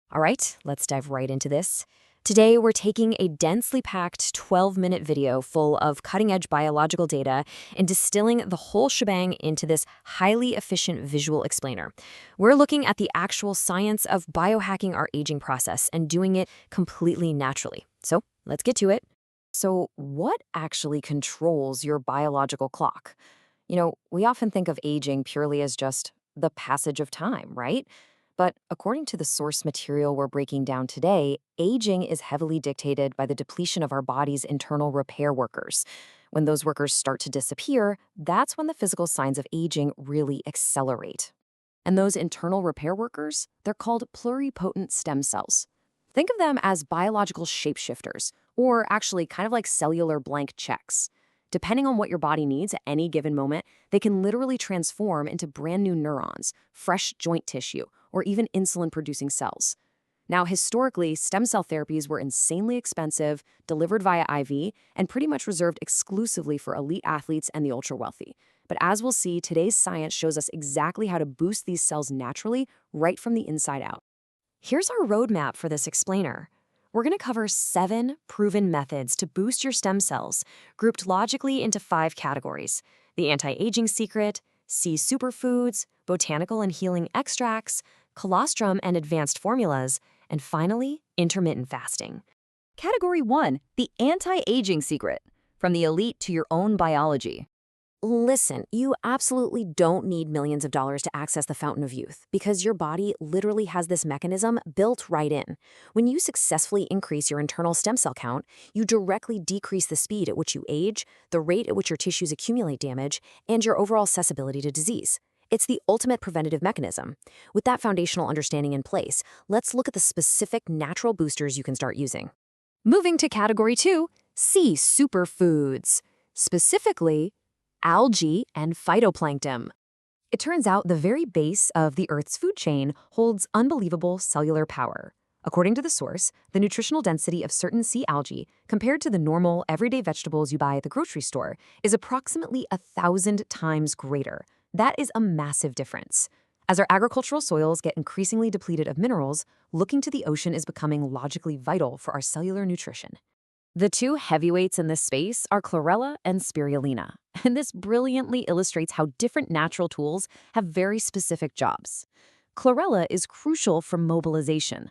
All right, let's dive right into this. Today, we're taking a densely packed 12-minute video full of cutting-edge biological data and distilling the whole shebang into this highly efficient visual explainer. We're looking at the actual science of biohacking our aging process and doing it completely naturally. So let's get to it. So what actually controls your biological clock? We often think of aging purely as just the passage of time, right? But according to the source material we're breaking down today, aging is heavily dictated by the depletion of our body's internal repair workers. When those workers start to disappear, that's when the physical signs of aging really accelerate. And those internal repair workers, they're called pluripotent stem cells. Think of them as biological shapeshifters, or actually kind of like cellular blank checks. Depending on what your body needs at any given moment, they can literally transform into brand new neurons, fresh joint tissue, or even insulin-producing cells. Now, historically, stem cell therapies were insanely expensive, delivered via IV, and pretty much reserved exclusively for elite athletes and the ultra-wealthy. But as we'll see, today's science shows us exactly how to boost these cells naturally, right from the inside out. Here's our roadmap for this explainer. We're going to cover 7 proven methods to boost your stem cells, grouped logically into 5 categories: the anti-aging secret, sea superfoods, botanical and healing extracts, colostrum and advanced formulas, and finally, intermittent fasting. Category 1, the anti-aging secret, from the elite to your own biology. Listen, you absolutely don't need millions of dollars to access the fountain of youth because your body literally has this mechanism built right in. When you successfully increase your internal stem cell count, you directly decrease the speed at which you age, the rate at which your tissues accumulate damage, and your overall accessibility to disease. It's the ultimate preventative mechanism. With that foundational understanding in place, let's look at the specific natural boosters you can start using. Moving to category 2, sea superfoods. Specifically, algae and phytoplankton. It turns out the very base of the Earth's food chain holds unbelievable cellular power. According to the source, the nutritional density of certain sea algae compared to the normal, everyday vegetables you buy at the grocery store is approximately 1,000 times greater. That is a massive difference. As our agricultural soils get increasingly depleted of minerals, looking to the ocean is becoming logically vital for our cellular nutrition. The 2 heavyweights in this space are chlorella and spirulina, and this brilliantly illustrates how different natural tools have very specific jobs. Chlorella is crucial for mobilization.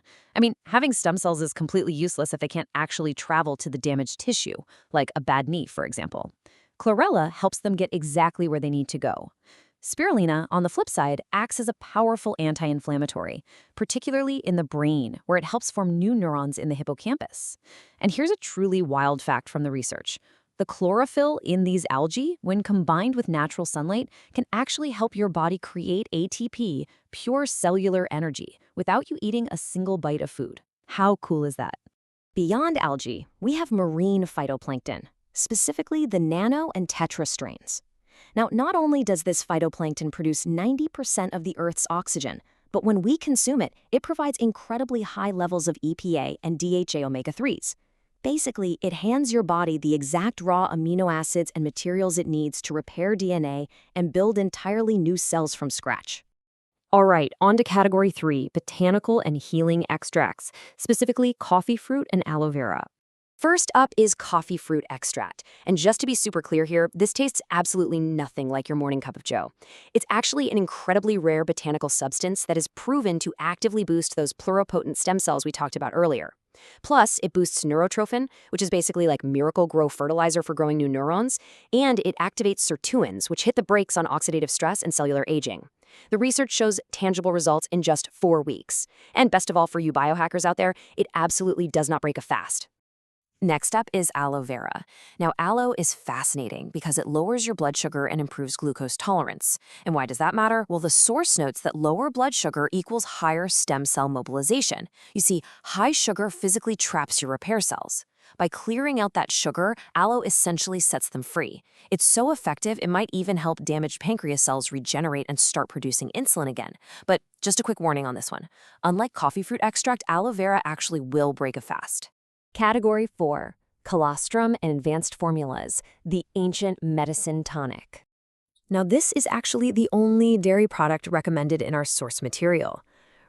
Having stem cells is completely useless if they can't actually travel to the damaged tissue, like a bad knee, for example. Chlorella helps them get exactly where they need to go. Spirulina, on the flip side, acts as a powerful anti-inflammatory, particularly in the brain, where it helps form new neurons in the hippocampus. And here's a truly wild fact from the research. The chlorophyll in these algae, when combined with natural sunlight, can actually help your body create ATP, pure cellular energy, without you eating a single bite of food. How cool is that? Beyond algae, we have marine phytoplankton, specifically the nano and tetra strains. Now, not only does this phytoplankton produce 90% of the Earth's oxygen, but when we consume it, it provides incredibly high levels of EPA and DHA omega-3s. Basically, it hands your body the exact raw amino acids and materials it needs to repair DNA and build entirely new cells from scratch. All right, on to category 3, botanical and healing extracts, specifically coffee fruit and aloe vera. First up is coffee fruit extract. And just to be super clear here, this tastes absolutely nothing like your morning cup of joe. It's actually an incredibly rare botanical substance that is proven to actively boost those pluripotent stem cells we talked about earlier. Plus, it boosts neurotrophin, which is basically like miracle-grow fertilizer for growing new neurons, and it activates sirtuins, which hit the brakes on oxidative stress and cellular aging. The research shows tangible results in just 4 weeks. And best of all for you biohackers out there, it absolutely does not break a fast. Next up is aloe vera. Now, aloe is fascinating because it lowers your blood sugar and improves glucose tolerance. And why does that matter? Well, the source notes that lower blood sugar equals higher stem cell mobilization. You see, high sugar physically traps your repair cells. By clearing out that sugar, aloe essentially sets them free. It's so effective, it might even help damaged pancreas cells regenerate and start producing insulin again. But just a quick warning on this one. Unlike coffee fruit extract, aloe vera actually will break a fast. Category 4, colostrum and advanced formulas, the ancient medicine tonic. Now, this is actually the only dairy product recommended in our source material.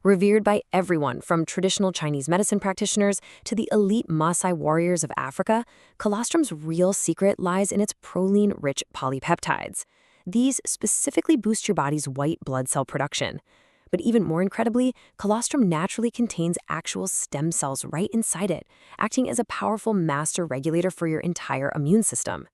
Revered by everyone from traditional Chinese medicine practitioners to the elite Maasai warriors of Africa, colostrum's real secret lies in its proline-rich polypeptides. These specifically boost your body's white blood cell production. But even more incredibly, colostrum naturally contains actual stem cells right inside it, acting as a powerful master regulator for your entire immune system.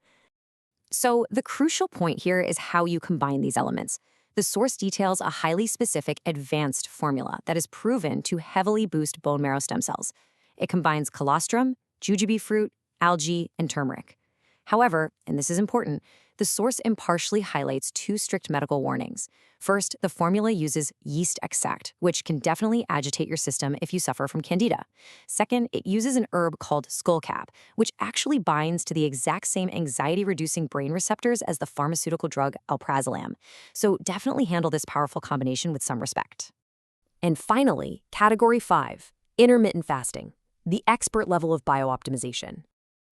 So, the crucial point here is how you combine these elements. The source details a highly specific, advanced formula that is proven to heavily boost bone marrow stem cells. It combines colostrum, jujube fruit, algae, and turmeric. However, and this is important, the source impartially highlights two strict medical warnings. First, the formula uses yeast extract, which can definitely agitate your system if you suffer from candida. Second, it uses an herb called skullcap, which actually binds to the exact same anxiety-reducing brain receptors as the pharmaceutical drug alprazolam. So definitely handle this powerful combination with some respect. And finally, Category 5, intermittent fasting, the expert level of biooptimization.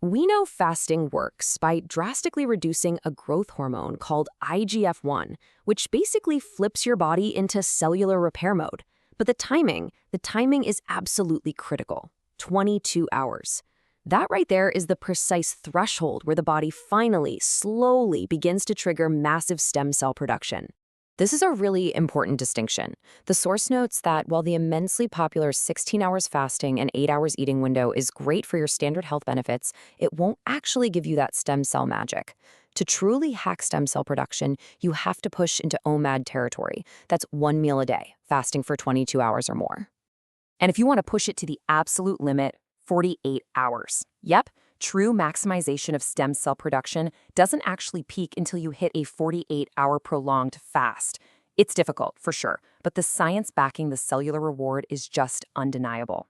We know fasting works by drastically reducing a growth hormone called IGF-1, which basically flips your body into cellular repair mode. But the timing is absolutely critical. 22 hours. That right there is the precise threshold where the body finally, slowly begins to trigger massive stem cell production. This is a really important distinction. The source notes that while the immensely popular 16 hours fasting and 8 hours eating window is great for your standard health benefits, it won't actually give you that stem cell magic. To truly hack stem cell production, you have to push into OMAD territory. That's 1 meal a day, fasting for 22 hours or more. And if you want to push it to the absolute limit, 48 hours. Yep. True maximization of stem cell production doesn't actually peak until you hit a 48-hour prolonged fast. It's difficult, for sure, but the science backing the cellular reward is just undeniable.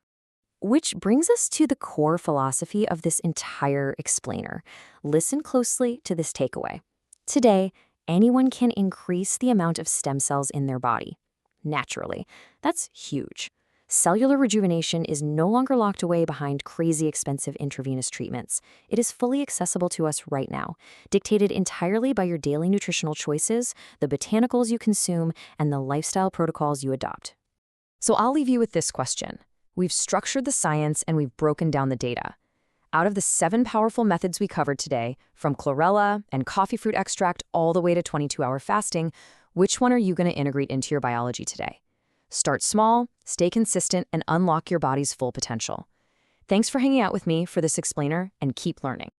Which brings us to the core philosophy of this entire explainer. Listen closely to this takeaway. Today, anyone can increase the amount of stem cells in their body. Naturally. That's huge. Cellular rejuvenation is no longer locked away behind crazy expensive intravenous treatments. It is fully accessible to us right now, dictated entirely by your daily nutritional choices, the botanicals you consume, and the lifestyle protocols you adopt. So I'll leave you with this question. We've structured the science and we've broken down the data. Out of the 7 powerful methods we covered today, from chlorella and coffee fruit extract all the way to 22-hour fasting, which one are you going to integrate into your biology today? Start small, stay consistent, and unlock your body's full potential. Thanks for hanging out with me for this explainer, and keep learning.